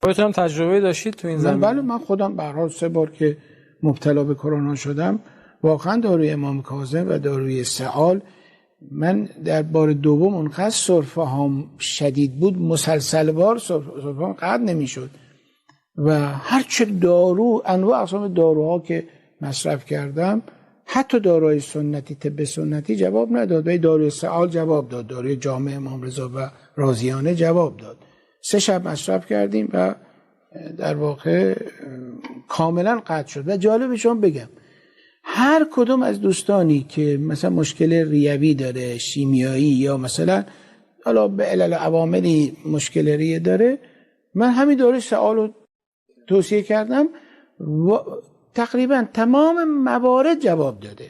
خودتون هم تجربه داشتید تو این زمینه؟ بله، من خودم به هر حال 3 بار که مبتلا به کرونا شدم، واقعا داروی امام کاظم و داروی سعال، من در بار دوم اونقدر سرفه هم شدید بود، مسلسل سرفه هم قطع نمیشد و هرچه دارو، انواع اقسام داروها که مصرف کردم، حتی داروی سنتی، طب سنتی جواب نداد. ولی داروی سعال جواب داد، داروی جامع امام رضا و رازیانه جواب داد. 3 شب مصرف کردیم و در واقع کاملا قطع شد. و جالبشون بگم، هر کدوم از دوستانی که مثلا مشکل ریوی داره، شیمیایی، یا مثلا حالا به علل عواملی مشکل ریه داره، من همین داروی سعال رو توصیه کردم و تقریبا تمام موارد جواب داده.